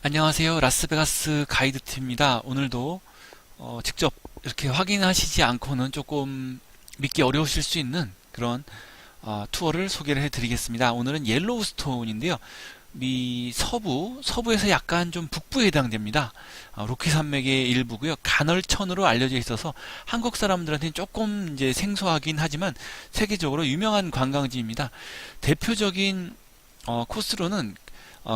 안녕하세요. 라스베가스 가이드팀입니다. 오늘도 직접 이렇게 확인하시지 않고는 조금 믿기 어려우실 수 있는 그런 투어를 소개를 해드리겠습니다. 오늘은 옐로우스톤인데요. 미 서부에서 약간 좀 북부에 해당됩니다. 로키 산맥의 일부고요. 간헐천으로 알려져 있어서 한국 사람들한테는 조금 이제 생소하긴 하지만 세계적으로 유명한 관광지입니다. 대표적인 코스로는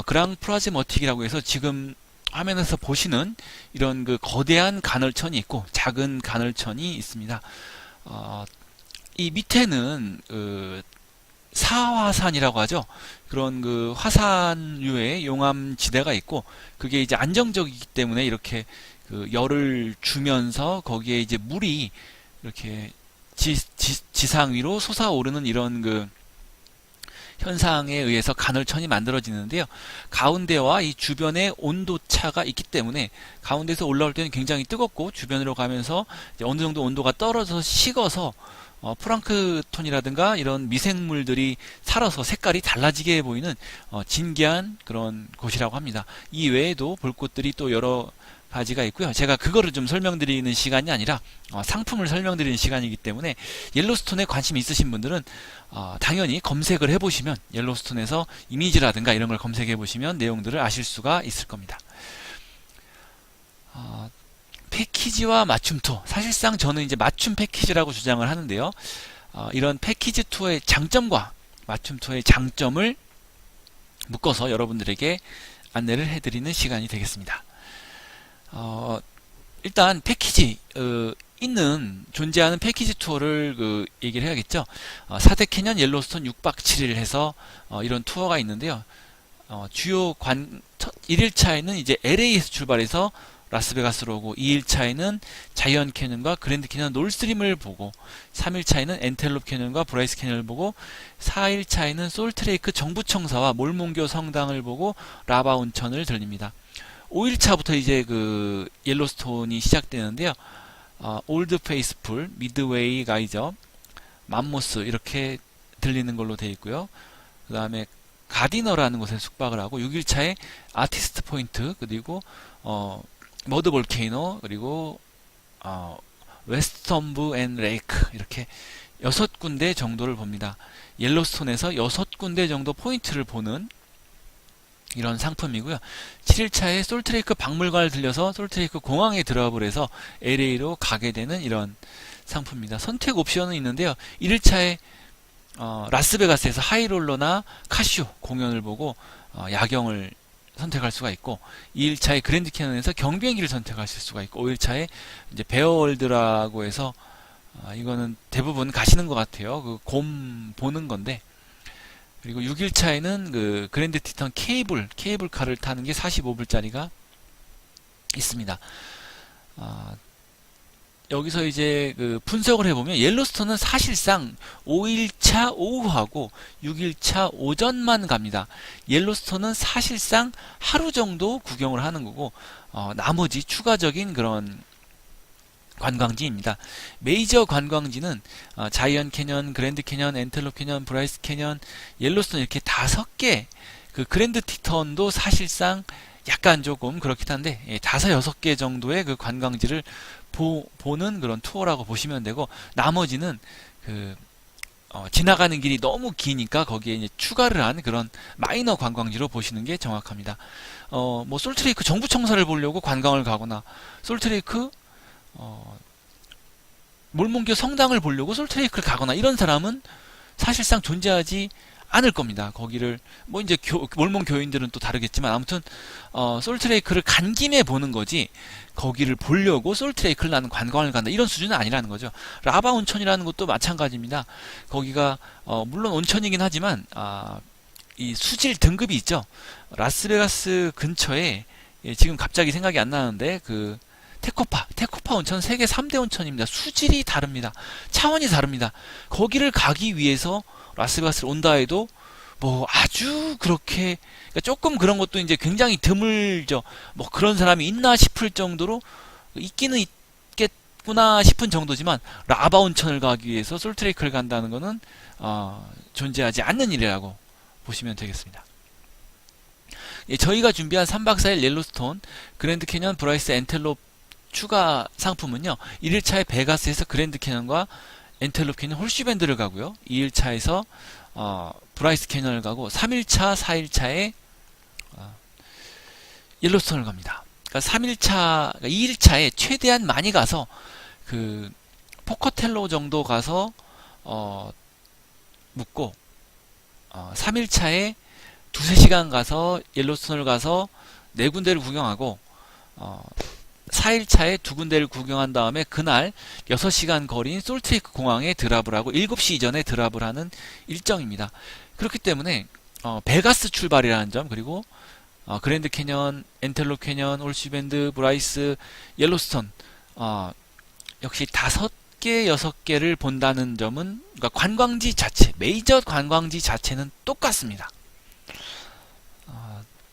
그랑 프라즈머틱이라고 해서 지금 화면에서 보시는 이런 그 거대한 간헐천이 있고 작은 간헐천이 있습니다. 어, 이 밑에는 사화산이라고 하죠. 그런 그 화산류의 용암지대가 있고 그게 이제 안정적이기 때문에 이렇게 그 열을 주면서 거기에 이제 물이 이렇게 지상 위로 솟아오르는 이런 그 현상에 의해서 간헐천이 만들어지는데요. 가운데와 이 주변에 온도 차가 있기 때문에 가운데서 올라올 때는 굉장히 뜨겁고 주변으로 가면서 이제 어느 정도 온도가 떨어져서 식어서 플랑크톤이라든가 이런 미생물들이 살아서 색깔이 달라지게 보이는 진기한 그런 곳이라고 합니다. 이 외에도 볼 곳들이 또 여러 가지가 있고요. 제가 그거를 좀 설명드리는 시간이 아니라 상품을 설명드리는 시간이기 때문에 옐로스톤에 관심 있으신 분들은 당연히 검색을 해보시면 옐로스톤에서 이미지라든가 이런 걸 검색해 보시면 내용들을 아실 수가 있을 겁니다. 패키지와 맞춤 투어. 사실상 저는 이제 맞춤 패키지라고 주장을 하는데요. 이런 패키지 투어의 장점과 맞춤 투어의 장점을 묶어서 여러분들에게 안내를 해드리는 시간이 되겠습니다. 일단 패키지 존재하는 패키지 투어를 얘기를 해야겠죠. 사대 캐년 옐로스톤 6박 7일 해서 이런 투어가 있는데요. 주요 1일차에는 이제 LA에서 출발해서 라스베가스로 오고 2일차에는 자이언트 캐년과 그랜드 캐년 놀스트림을 보고 3일차에는 엔텔롭 캐년과 브라이스 캐년을 보고 4일차에는 솔트레이크 정부청사와 몰몬교 성당을 보고 라바 온천을 들립니다. 5일차부터 이제 그 옐로스톤이 시작되는데요. 올드 페이스풀, 미드웨이 가이저, 맘모스 이렇게 들리는 걸로 되어 있고요. 그 다음에 가디너라는 곳에 숙박을 하고 6일차에 아티스트 포인트 그리고 머드 볼케이노 그리고 웨스턴부 앤 레이크 이렇게 6군데 정도를 봅니다. 옐로스톤에서 6군데 정도 포인트를 보는 이런 상품이고요. 7일차에 솔트레이크 박물관을 들려서 솔트레이크 공항에 드랍을 해서 LA로 가게 되는 이런 상품입니다. 선택 옵션은 있는데요. 1일차에 라스베가스에서 하이롤러나 카시오 공연을 보고 야경을 선택할 수가 있고 2일차에 그랜드 캐년에서 경비행기를 선택하실 수가 있고 5일차에 이제 베어월드라고 해서 이거는 대부분 가시는 것 같아요. 그 곰 보는 건데 그리고 6일차에는 그 그랜드 티턴 케이블카를 타는 게 45불짜리가 있습니다. 여기서 이제 그 분석을 해보면 옐로스톤은 사실상 5일차 오후하고 6일차 오전만 갑니다. 옐로스톤은 사실상 하루 정도 구경을 하는 거고 나머지 추가적인 그런 관광지입니다. 메이저 관광지는 자이언트 캐년, 그랜드 캐년, 엔텔롭 캐년, 브라이스 캐년, 옐로스톤 이렇게 5개 그 그랜드 티턴도 사실상 약간 조금 그렇긴 한데 5, 6개 정도의 그 관광지를 보는 그런 투어라고 보시면 되고 나머지는 그 지나가는 길이 너무 기니까 거기에 이제 추가를 한 그런 마이너 관광지로 보시는 게 정확합니다. 뭐 솔트레이크 정부청사를 보려고 관광을 가거나 솔트레이크 몰몬교 성당을 보려고 솔트레이크를 가거나 이런 사람은 사실상 존재하지 않을 겁니다. 거기를 뭐 이제 몰몬 교인들은 또 다르겠지만 아무튼 솔트레이크를 간 김에 보는 거지 거기를 보려고 솔트레이크를 나는 관광을 간다 이런 수준은 아니라는 거죠. 라바 온천이라는 것도 마찬가지입니다. 거기가 물론 온천이긴 하지만 이 수질 등급이 있죠. 라스베가스 근처에 지금 갑자기 생각이 안 나는데 그 테코파 온천 세계 3대 온천입니다. 수질이 다릅니다. 차원이 다릅니다. 거기를 가기 위해서 라스베가스를 온다 해도 뭐 아주 그렇게 그러니까 조금 그런 것도 이제 굉장히 드물죠. 뭐 그런 사람이 있나 싶을 정도로 있기는 있겠구나 싶은 정도지만 라바 온천을 가기 위해서 솔트레이크를 간다는 것은 존재하지 않는 일이라고 보시면 되겠습니다. 예, 저희가 준비한 3박 4일 옐로스톤 그랜드 캐년 브라이스 엔텔롭 추가 상품은요, 1일차에 베가스에서 그랜드 캐년과 엔텔롭 캐년 홀시밴드를 가고요, 2일차에서 브라이스 캐년을 가고, 3일차 4일차에 옐로스톤을 갑니다. 그러니까 3일차, 2일차에 최대한 많이 가서 그 포커텔로 정도 가서 묵고, 3일차에 두세 시간 가서 옐로스톤을 가서 네 군데를 구경하고, 4일차에 두 군데를 구경한 다음에 그날 6시간 거리인 솔트레이크 공항에 드랍을 하고 7시 이전에 드랍을 하는 일정입니다. 그렇기 때문에 베가스 출발이라는 점, 그리고 그랜드 캐년, 엔텔롭 캐년, 홀시밴드, 브라이스, 옐로스톤 역시 5개, 6개를 본다는 점은, 그러니까 관광지 자체, 메이저 관광지 자체는 똑같습니다.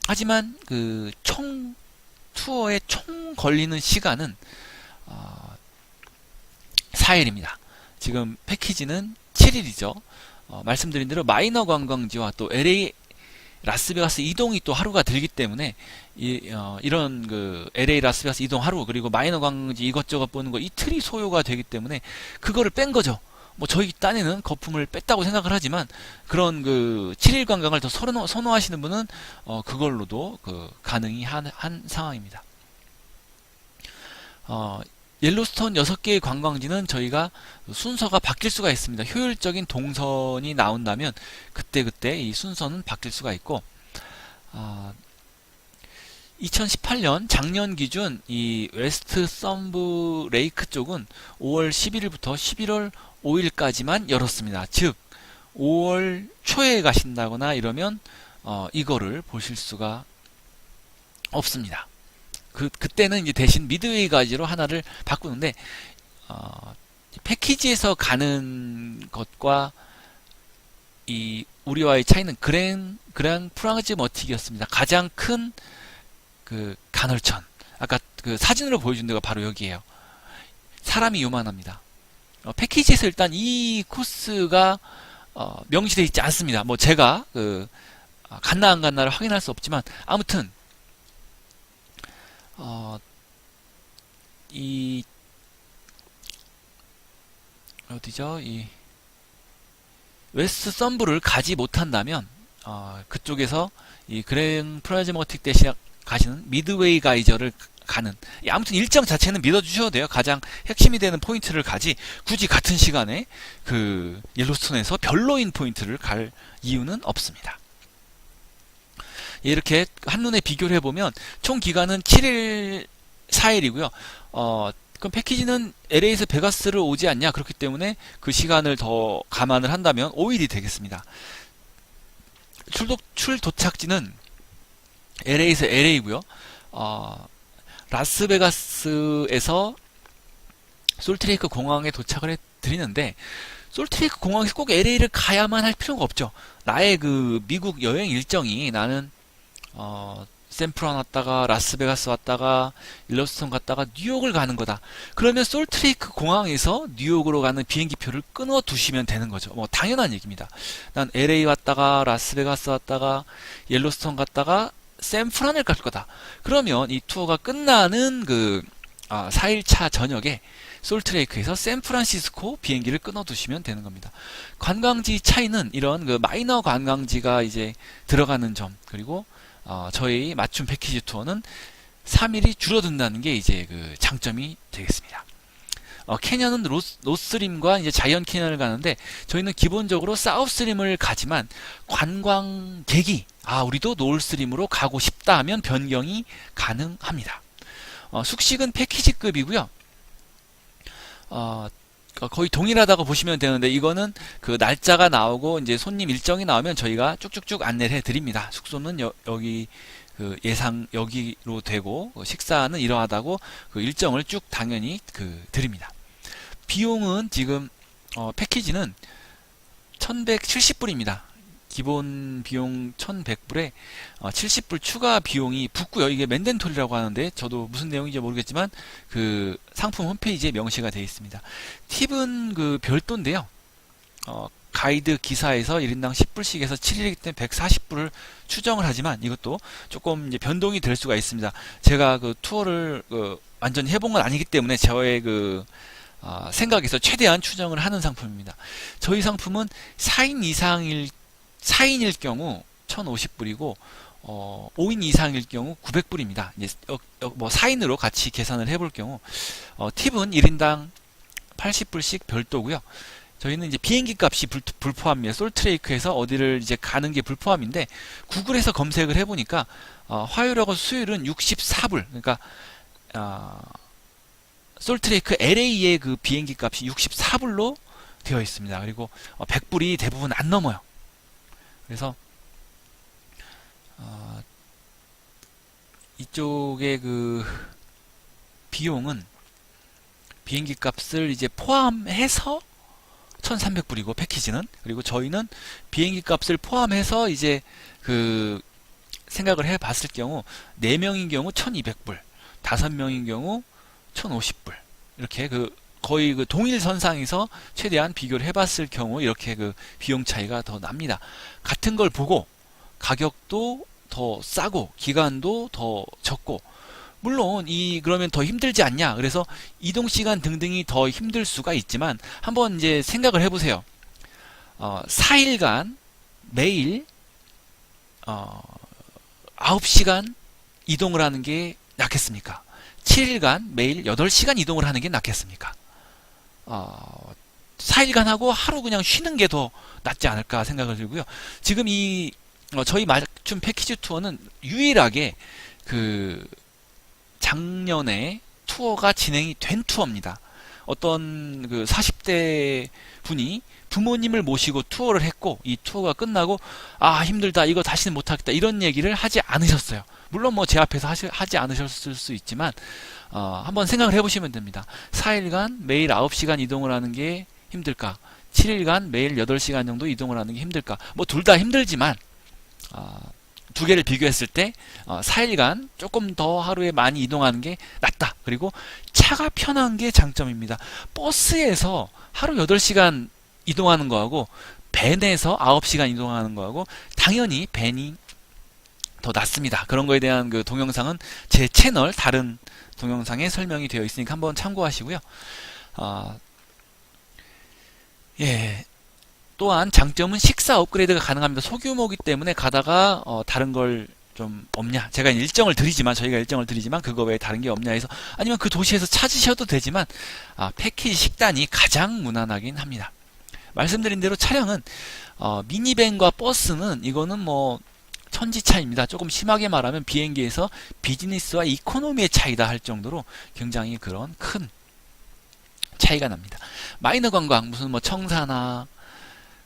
하지만 그 총 투어의 총 걸리는 시간은 4일입니다. 지금 패키지는 7일이죠. 말씀드린 대로 마이너 관광지와 또 LA 라스베가스 이동이 또 하루가 들기 때문에 이런 그 LA 라스베가스 이동 하루, 그리고 마이너 관광지 이것저것 보는 거 이틀이 소요가 되기 때문에 그거를 뺀 거죠. 뭐 저희 딴에는 거품을 뺐다고 생각을 하지만, 그런 그 7일 관광을 더 선호하시는 분은 그걸로도 가능이 한 상황입니다. 옐로스톤 6개의 관광지는 저희가 순서가 바뀔 수가 있습니다. 효율적인 동선이 나온다면 그때그때 이 순서는 바뀔 수가 있고, 2018년 작년 기준 이 웨스트 썸브 레이크 쪽은 5월 11일부터 11월 5일까지만 열었습니다. 즉 5월 초에 가신다거나 이러면 이거를 보실 수가 없습니다. 그때는 이제 대신 미드웨이 가지로 하나를 바꾸는데, 패키지에서 가는 것과 우리와의 차이는 그랑 프랑즈머틱이었습니다. 가장 큰 그 간헐천. 아까 그 사진으로 보여준 데가 바로 여기에요. 사람이 요만합니다. 패키지에서 일단 이 코스가 명시되어 있지 않습니다. 뭐 제가 갔나 안 갔나를 확인할 수 없지만, 아무튼 어디죠? 이 웨스트 썸브를 가지 못한다면 그쪽에서 이 그랭 프라즈머틱 대신 가시는 미드웨이 가이저를 가는, 아무튼 일정 자체는 믿어주셔도 돼요. 가장 핵심이 되는 포인트를 가지 굳이 같은 시간에 그 옐로스톤에서 별로인 포인트를 갈 이유는 없습니다. 이렇게 한눈에 비교를 해보면 총 기간은 7일 4일이고요. 그럼 패키지는 LA에서 베가스를 오지 않냐? 그렇기 때문에 그 시간을 더 감안을 한다면 5일이 되겠습니다. 출 도착지는 LA에서 LA고요. 라스베가스에서 솔트레이크 공항에 도착을 해드리는데, 솔트레이크 공항에서 꼭 LA를 가야만 할 필요가 없죠. 나의 그 미국 여행 일정이, 나는 샌프란 왔다가 라스베가스 왔다가 일러스톤 갔다가 뉴욕을 가는 거다. 그러면 솔트레이크 공항에서 뉴욕으로 가는 비행기표를 끊어 두시면 되는 거죠. 뭐 당연한 얘기입니다. 난 LA 왔다가 라스베가스 왔다가 옐로스톤 갔다가 샌프란을 갈 거다. 그러면 이 투어가 끝나는 4일차 저녁에 솔트레이크에서 샌프란시스코 비행기를 끊어 두시면 되는 겁니다. 관광지 차이는 이런 마이너 관광지가 이제 들어가는 점, 그리고 저희 맞춤 패키지 투어는 3일이 줄어든다는 게 이제 장점이 되겠습니다. 캐년은 노스림과 이제 자이언트 캐년을 가는데, 저희는 기본적으로 사우스림을 가지만 관광객이 우리도 노스림으로 가고 싶다 하면 변경이 가능합니다. 숙식은 패키지급이고요. 거의 동일하다고 보시면 되는데, 이거는 그 날짜가 나오고 이제 손님 일정이 나오면 저희가 쭉쭉쭉 안내를 해드립니다. 숙소는 여기 여기로 되고, 식사는 이러하다고 일정을 쭉 당연히 드립니다. 비용은 지금 패키지는 1170불입니다. 기본 비용 1100불에 70불 추가 비용이 붙고요. 이게 맨덴토리라고 하는데 저도 무슨 내용인지 모르겠지만 상품 홈페이지에 명시가 되어 있습니다. 팁은 별도인데요. 가이드 기사에서 1인당 10불씩 해서 7일이기 때문에 140불을 추정을 하지만 이것도 조금 이제 변동이 될 수가 있습니다. 제가 그 투어를 완전히 해본 건 아니기 때문에 저의 생각에서 최대한 추정을 하는 상품입니다. 저희 상품은 4인일 경우 1050불이고 5인 이상일 경우 900불입니다. 이제 뭐 4인으로 같이 계산을 해볼 경우 팁은 1인당 80불씩 별도고요. 저희는 이제 비행기 값이 불포함이에요. 솔트레이크에서 어디를 이제 가는 게 불포함인데 구글에서 검색을 해보니까 화요일하고 수요일은 64불. 그러니까 솔트레이크 LA의 그 비행기 값이 64불로 되어 있습니다. 그리고 100불이 대부분 안 넘어요. 그래서 이쪽의 그 비용은 비행기 값을 이제 포함해서 1300불이고 패키지는, 그리고 저희는 비행기 값을 포함해서 이제 그 생각을 해 봤을 경우 4명인 경우 1200불, 5명인 경우 1050불, 이렇게 거의 그 동일선상에서 최대한 비교를 해 봤을 경우 이렇게 그 비용 차이가 더 납니다. 같은 걸 보고 가격도 더 싸고 기간도 더 적고, 물론 그러면 더 힘들지 않냐, 그래서 이동시간 등등이 더 힘들 수가 있지만 한번 이제 생각을 해보세요. 4일간 매일 9시간 이동을 하는 게 낫겠습니까? 7일간 매일 8시간 이동을 하는 게 낫겠습니까? 4일간 하고 하루 그냥 쉬는 게 더 낫지 않을까 생각을 들고요. 지금 저희 맞춤 패키지 투어는 유일하게 작년에 투어가 진행이 된 투어입니다. 어떤 40대 분이 부모님을 모시고 투어를 했고, 이 투어가 끝나고 힘들다, 이거 다시는 못하겠다, 이런 얘기를 하지 않으셨어요. 물론 뭐 제 앞에서 하지 않으셨을 수 있지만 한번 생각을 해보시면 됩니다. 4일간 매일 9시간 이동을 하는 게 힘들까? 7일간 매일 8시간 정도 이동을 하는 게 힘들까? 뭐 둘 다 힘들지만 두 개를 비교했을 때 4일간 조금 더 하루에 많이 이동하는 게 낫다. 그리고 차가 편한 게 장점입니다. 버스에서 하루 8시간 이동하는 거하고 밴에서 9시간 이동하는 거하고 당연히 밴이 더 낫습니다. 그런 거에 대한 그 동영상은 제 채널 다른 동영상에 설명이 되어 있으니까 한번 참고하시고요. 예. 또한 장점은 식사 업그레이드가 가능합니다. 소규모이기 때문에 가다가 다른 걸 좀 없냐, 제가 저희가 일정을 드리지만 그거 외에 다른 게 없냐 해서, 아니면 그 도시에서 찾으셔도 되지만 패키지 식단이 가장 무난하긴 합니다. 말씀드린 대로 차량은 미니밴과 버스는 이거는 뭐 천지차이입니다. 조금 심하게 말하면 비행기에서 비즈니스와 이코노미의 차이다 할 정도로 굉장히 그런 큰 차이가 납니다. 마이너 관광, 무슨 뭐 청사나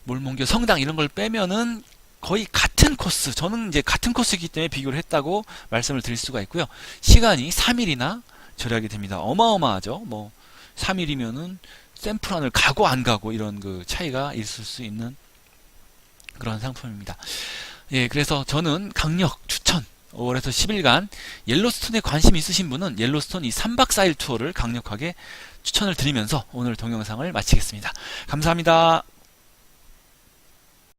몰몬교, 성당 이런 걸 빼면은 거의 같은 코스, 저는 이제 같은 코스이기 때문에 비교를 했다고 말씀을 드릴 수가 있고요. 시간이 3일이나 절약이 됩니다. 어마어마하죠. 뭐 3일이면은 샌프란을 가고 안 가고 이런 그 차이가 있을 수 있는 그런 상품입니다. 예, 그래서 저는 강력 추천, 5월에서 10일간 옐로스톤에 관심 있으신 분은 옐로스톤 이 3박 4일 투어를 강력하게 추천을 드리면서 오늘 동영상을 마치겠습니다. 감사합니다.